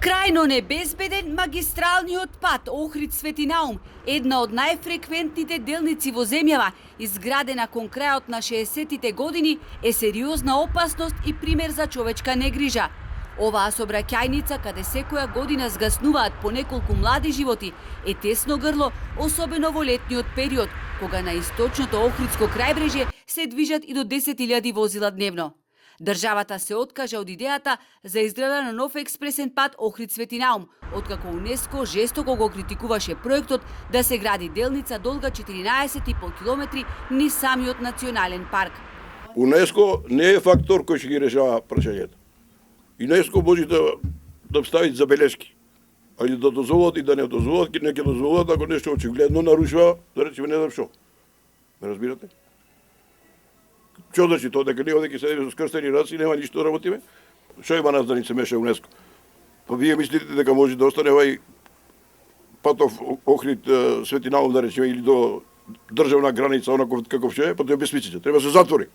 Крајно небезбеден магистралниот пат Охрид-Свети Наум, една од најфреквентните делници во земјава, изградена кон крајот на 60-тите години, е сериозна опасност и пример за човечка негрижа. Оваа сообраќајница, каде секоја година згаснуваат по неколку млади животи, е тесно грло, особено во летниот период, кога на источното Охридско крајбрежје се движат и до 10.000 возила дневно. Државата се откажа од идејата за изграда на нов експресен пат Охрид-Свети Наум, откако УНЕСКО жестоко го критикуваше проектот да се гради делница долга 14,5 километри низ самиот национален парк. УНЕСКО не е фактор кој ќе ги решава прашањето. ЮНЕСКО може да стави забелешки, али да дозволат и да не дозволат, не ќе дозволат ако нешто очигледно нарушува, да речеме не знам што. Ме разбирате? Што значи тоа, дека ние овде седиме со скрстени раци, нема ништо да работиме? Што има нас да ни се меша УНЕСКО? Па вие мислите дека може да остане овај патов Охрид Свети Наум, да речеме, или до државна граница, онако каков што е, па тоа е бесмислица, треба да се затвори.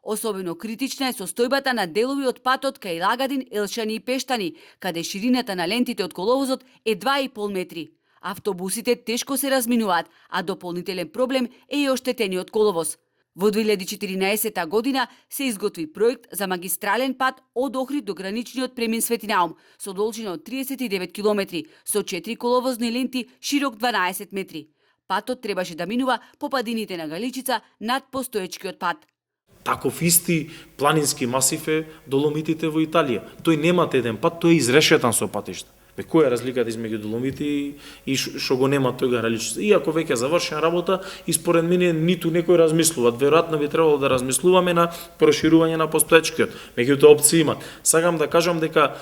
Особено критична е состојбата на делови од патот кај Лагадин, Елшани и Пештани, каде ширината на лентите од коловозот е 2,5 метри. Автобусите тешко се разминуваат, а дополнителен проблем е и оштетениот коловоз. Во 2014 година се изготви проект за магистрален пат од Охрид до граничниот премин Свети Наум со должина од 39 километри, со 4 коловозни ленти, широк 12 метри. Патот требаше да минува по падините на Галичица над постоечкиот пат. Таков исти планински масив е Доломитите во Италија. Тој нема еден пат, тој е изрешетан со патишта. Која е разликата измеѓу Доломити и што го нема тој Галичица? Иако веќе завршена работа, и според мене ниту некој размислува. Веројатно би требало да размислуваме на проширување на постоечкиот. Меѓутоа опции имат. Сакам да кажам дека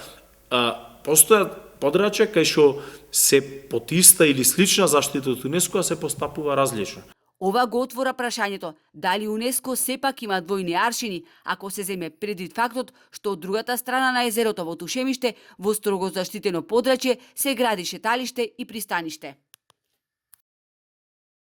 постојат подрачја кај што се под иста или слична заштита од УНЕСКО, се постапува различно. Ова го отвора прашањето дали УНЕСКО сепак има двојни аршини, ако се земе предвид фактот што од другата страна на езерото во Тушемиште, во строго заштитено подрачје, се гради шеталиште и пристаниште.